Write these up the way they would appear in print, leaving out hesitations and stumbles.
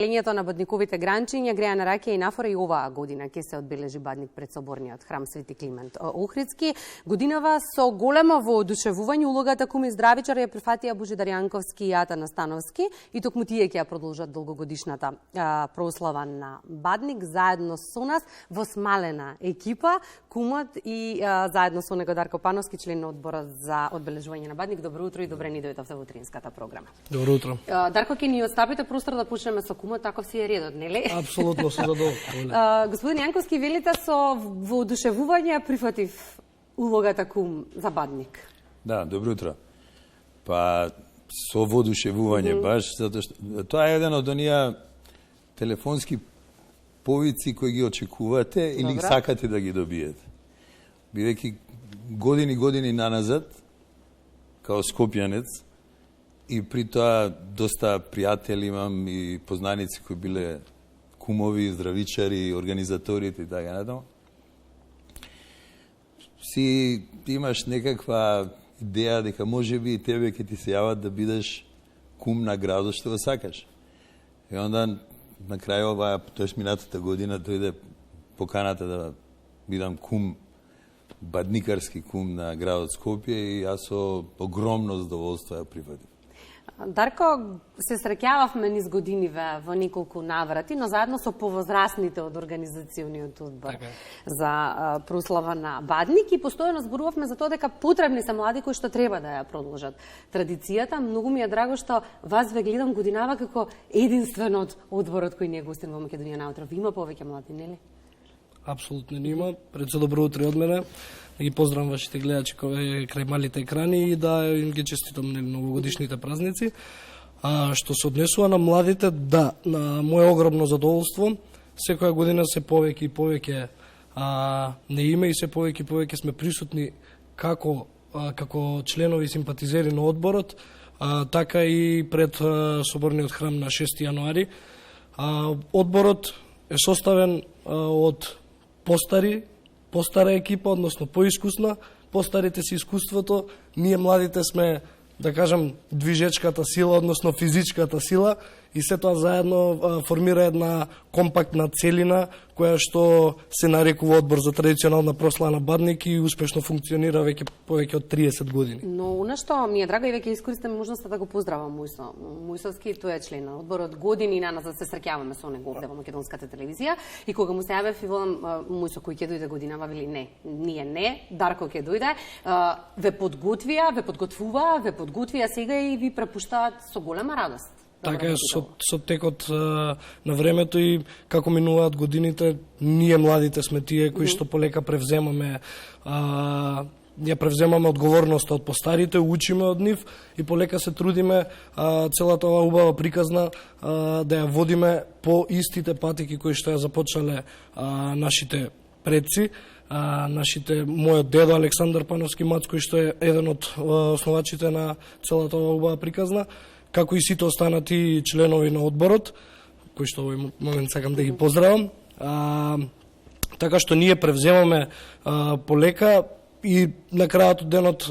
Лињето на бадниковите гранчиња греа на раке и нафора и оваа година ќе се одбележи бадник пред соборниот храм Свети Климент Охридски. Годинава со големо воодушевување улогата куми здравичар ја прифатија Божидар Јанковски и Ата Настановски и токму тие ќе ја продолжат долгогодишната прослава на бадник заедно со нас во смалена екипа, кумот и заедно со него Дарко Пановски, член на одборот за одбележување на бадник. Добро утро и добре ни дојдовте во утринската програма. Добро утро. Дарко, ќе ни отстапите простор да почнеме со кумот, таков си е редот, нели? Апсолутно со задоволство. Господин Јанковски, велите со воодушевување прифатив улогата кум за бадник. Да, добро утро. Па со воодушевување баш затоа што тоа е еден од оние телефонски повици кои ги очекувате или сакате да ги добиете. Бидејќи години наназад као скопјанец и при тоа доста пријатели имам и познаници кои биле кумови, здравичари, организаторите и така натаму. Си имаш некаква идеја дека можеби и тебе ќе ти се јават да бидеш кум на градот што го сакаш. И онда на крај оваа, тоеш минатата година, дојде поканата да бидам кум, бадникарски кум на градот Скопје и јас со огромно задоволство ја прифатив. Дарко, се среќававме низ годиниве во неколку наврати, но заедно со повозрасните од организациониот одбор за прослава на бадник и постојано зборувавме за тоа дека потребни се млади кои што треба да ја продолжат традицијата. Многу ми е драго што вас ве гледам годинава како единствен од одборот кој не е гостин во Македонија наутро. Ви има повеќе млади, нели? Апсолутно не има. Пред се добро утро од мене. Да ги поздравам вашите гледачи крај малите екрани и да им ги честитам новогодишните празници. Што се однесува на младите, да, на моje огромно задоволство. Секоја година се повеќе и повеќе не има и се повеќе и повеќе сме присутни како членови и симпатизери на одборот, така и пред соборниот храм на 6 јануари. Одборот е составен од постара екипа, односно поискусна, постарите си искуството, ние младите сме, да кажем, движечката сила, односно физичката сила и се тоа заедно формира една компактна целина која што се нарекува Одбор за традиционална прослава на бадник и успешно функционира веќе повеќе од 30 години. Но она што ми е драго и веќе искористам можноста да го поздравам Мујсовски, тој е член на одборот, години наназад се среќаваме со него овде во македонската телевизија и кога му се јавев и волам Мујсо кој ќе дојде годинава, вели не, Дарко ќе дојде, ве подготвија сега и ви препуштаат со голема радост. Така е, со текот на времето и како минуваат годините, ние младите сме тие кои што полека превземаме одговорноста од постарите, учиме од нив и полека се трудиме целата оваа убава приказна да ја водиме по истите патеки кои што ја започнале нашите предци. Мојот дедо Александар Пановски Мац, кој што е еден од основачите на целата оваа убава приказна, како и сите останати членови на одборот, кои што овој момент сакам да ги поздравам. Така што ние превземаме полека и на крајот од денот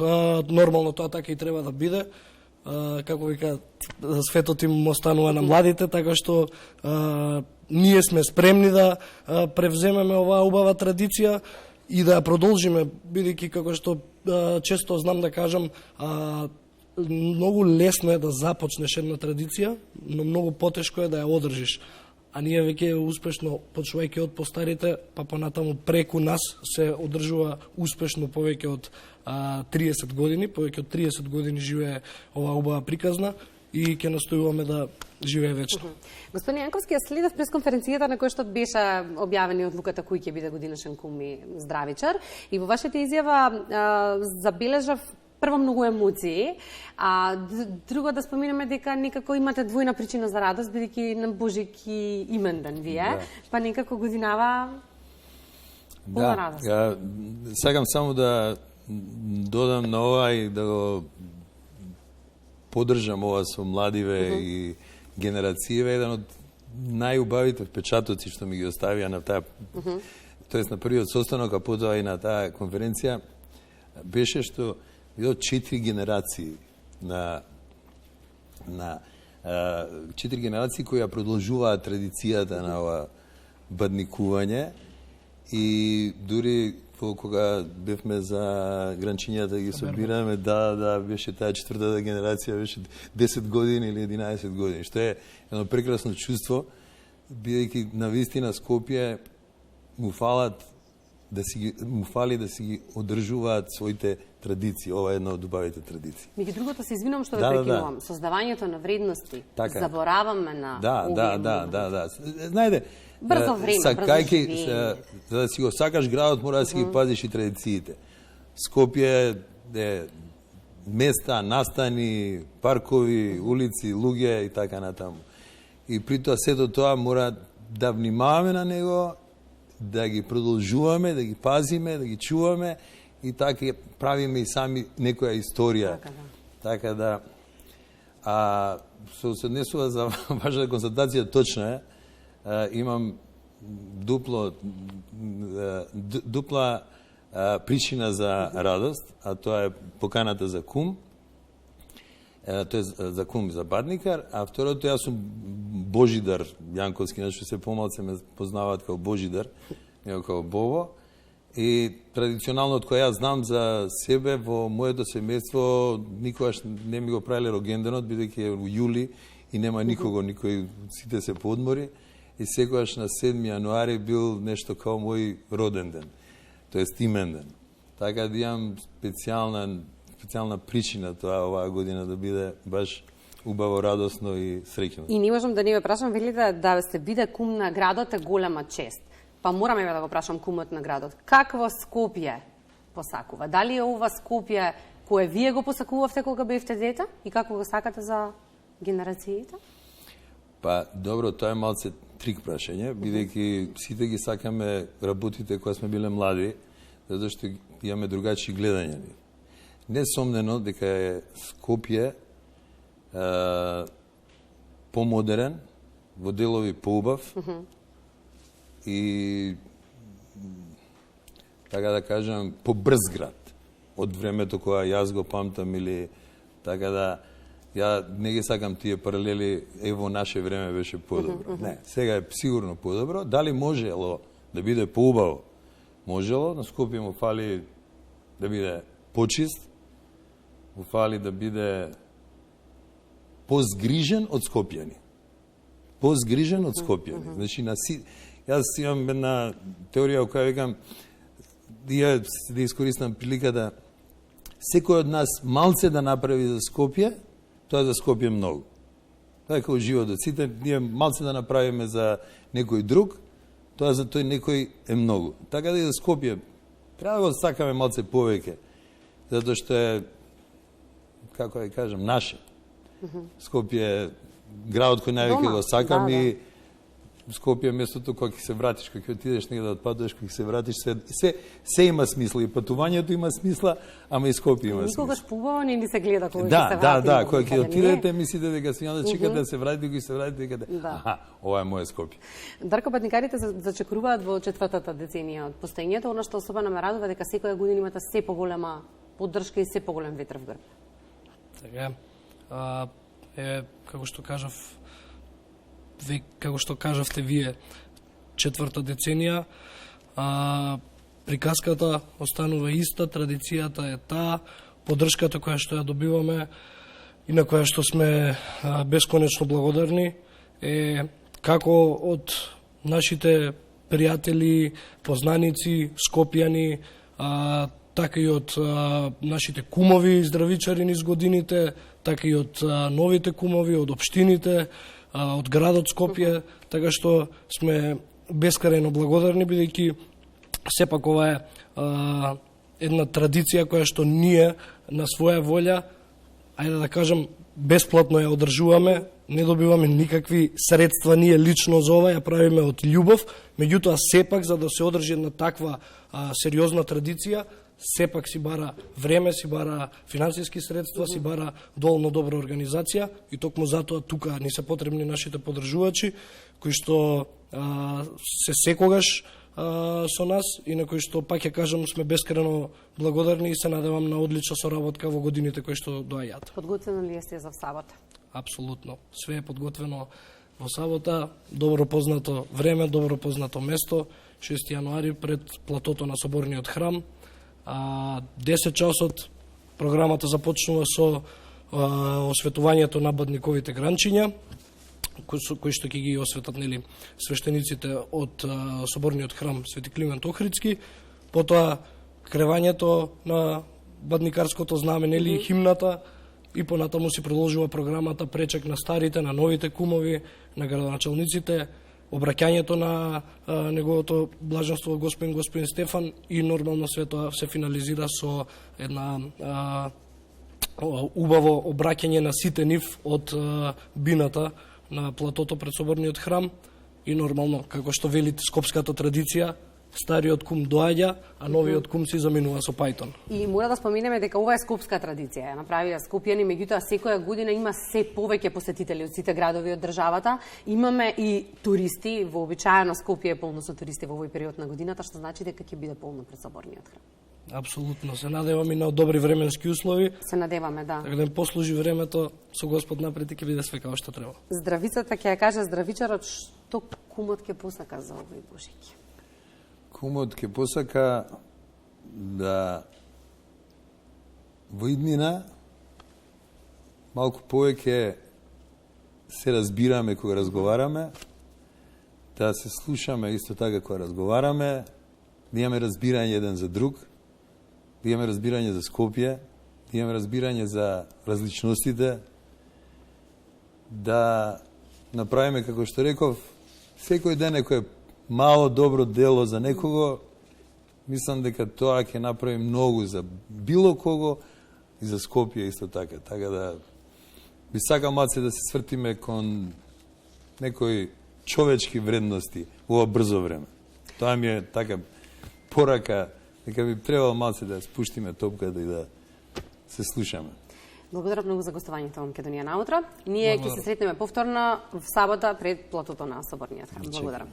нормално тоа така и треба да биде. Како вика, светот им останува на младите, така што ние сме спремни да превземеме оваа убава традиција и да ја продолжиме, бидејќи како што често знам да кажам, многу лесно е да започнеш една традиција, но многу потешко е да ја одржиш. А ние веќе успешно, почнувајќи од постарите, па понатаму преку нас се одржува успешно повеќе од 30 години, повеќе од 30 години живее оваа убава приказна и ќе настојуваме да живее вечно. Господин Јанковски, ја следев пресконференцијата на која што беше објавени одлуката кој ќе биде годинешен кум и здравичар и во вашата изјава забележав прво многу емоции, а друго да споменеме дека некако имате двојна причина за радост, бидејќи на Божик и именден вие, па некако годинава полна радост. Да, сакам само да додам на ова и да го поддржам ова со младиве и генерацијеве, еден од најубавите впечатоци што ми ги оставија на таа, тоест на првиот состанок, а потоа и на таа конференција, беше што 4 генерации на 4 генерации кои ја продолжуваат традицијата на ова бадникување и дури кога бевме за гранчињата ги собираме, да, беше таа четвртата генерација, беше 10 години или 11 години, што е едно прекрасно чувство, бидејќи навистина Скопје му фали да си ги одржуваат своите традиции. Ова е една од убавите традиции. Меѓу другото, се извинувам што ве прекинувам. Создавањето на вредности, забораваме на Да. Знаете, брзо време, брзо живење. За да си го сакаш градот, мора да си ги пазиш и традициите. Скопје е места, настани, паркови, улици, луѓе и така натаму. И при тоа сето тоа мора да внимаваме на него, да ги продолжуваме, да ги пазиме, да ги чуваме и така правиме и сами некоја историја. Така да. Се однесува за вашата констатација, точно е. Имам дупла причина за радост, а тоа е поканата за кум. Тоа е за кум, за Бадникар, а второто, јас сум Божидар Јанковски, што се помалце ме познаваат како Божидар, него како Бобо. И традиционално, од која јас знам за себе, во моето семејство никогаш не ми го правиле рогенденот, бидејќи е во јули и нема никого, никој, сите се по одмори. И секогаш на 7 јануари бил нешто као мој роден ден, тоест имен ден. Така да имам специјална причина тоа оваа година да биде баш убаво, радосно и среќно. И не можам да не ве прашам, велите да сте биде кум на градот е голема чест. Па морам да го прашам кумот на градот. Какво Скопје посакува? Дали е ова Скопје кое вие го посакувавте кога бевте дете и како го сакате за генерациите? Па, добро, тоа е малце трик прашање, бидејќи сите ги сакаме работите кога сме биле млади, затоа што имаме другачи гледања. Несомнено дека е Скопје помодерен, во делови поубав и, така да кажам, побрз град од времето кога јас го памтам или така да. Ја не ги сакам тие паралели, во наше време беше подобро. Не, сега е сигурно подобро. Дали можело да биде поубаво? Можело, на Скопје му фали да биде почист, му фали да биде позгрижен од скопјани. Позгрижен од скопјани. Значи, јас имам една теорија која викам, да искористам приликата, секој од нас малце да направи за Скопје, тоа за Скопје многу. Тоа е како животот. Сите ние малце да направиме за некој друг, тоа за тој некој е многу. Така да и за Скопје треба да го сакаме малце повеќе, затоа што е, како да кажам, наше. Скопје е градот кој највеќе го сакам и Скопје местото кога ќе се вратиш, кога ќе отидеш негде да отпадуваш, кога ќе се вратиш, се има смисла и патувањето има смисла, ама и Скопје има смисла. Никогаш поубаво не се гледа кога ќе се врати. Да, кога ќе отидете мислите дека се да чекате да се вратите, кога се вратите дека ова е моје Скопје. Дарко, бадникарите зачекруваат во четвртата деценија од постоењето, она што особено ме радува дека секоја година имате се поголема поддршка и се поголем ветер в грб. Така е, како што кажавте вие, четврта деценија, приказката останува иста, традицијата е таа, поддршката која што ја добиваме и на која што сме бесконечно благодарни е како од нашите пријатели, познаници, скопјани, така и од нашите кумови здравичари низ годините, така и од новите кумови, од општините, од градот Скопје, така што сме бескрајно благодарни, бидејќи сепак ова е една традиција која што ние на своја волја, ајде да кажам, бесплатно ја одржуваме, не добиваме никакви средства ние лично за ова, ја правиме од љубов, меѓутоа сепак за да се одржи една таква сериозна традиција, сепак си бара време, си бара финансиски средства, си бара доволно добра организација и токму затоа тука ни се потребни нашите поддржувачи кои што се секогаш со нас и на кои што, пак ја кажам, сме бескрајно благодарни и се надевам на одлична соработка во годините кои што доаѓаат. Подготвени ли сте за сабота? апсолутно. Све е подготвено во сабота, добро познато време, добро познато место, 6 јануари пред платото на Соборниот храм. 10 часот програмата започнува со осветувањето на бадниковите гранчиња, кои што ќе ги осветат свештениците од Соборниот храм Свети Климент Охридски, потоа кревањето на бадникарското знаме, химната, и понатаму си продолжува програмата пречек на старите, на новите кумови, на градоначалниците, обраќањето на неговото блаженство господин Стефан и нормално све тоа се финализира со една убаво обраќање на сите нив од бината на платото пред Соборниот храм и нормално, како што вели скопската традиција, стариот кум доаѓа, а новиот кум си заминува со пајтон. И мора да споменеме дека ова е скопска традиција. Ја направија скопјани, меѓутоа секоја година има се повеќе посетители од сите градови од државата. Имаме и туристи, вообичаено Скопје е полно со туристи во овој период на годината, што значи дека ќе биде полно пред Соборниот храм. Апсолутно, се надеваме на добри временски услови. Се надеваме, да. Така да им послужи времето, со Господ напред и ќе биде све како што треба. Здравицата ќе ја каже здравичарот, што кумот ќе посака за овој Божики. Кумот ќе посака да во иднина малку повеќе се разбираме кога разговараме, да се слушаме исто така кога разговараме, да имаме разбирање еден за друг, да имаме разбирање за Скопје, да имаме разбирање за различностите, да направиме, како што реков, секој ден некој мало добро дело за некого, мислам дека тоа ќе направи многу за било кого и за Скопје исто така. Така да би сакал малце да се свртиме кон некои човечки вредности во ова брзо време. Тоа ми е така порака, дека би требало малце да спуштиме топката и да се слушаме. Благодарам многу за гостувањето во Македонија наутро. Ние ќе се сретнеме повторно в сабота пред платото на Соборниот храм. Благодарам.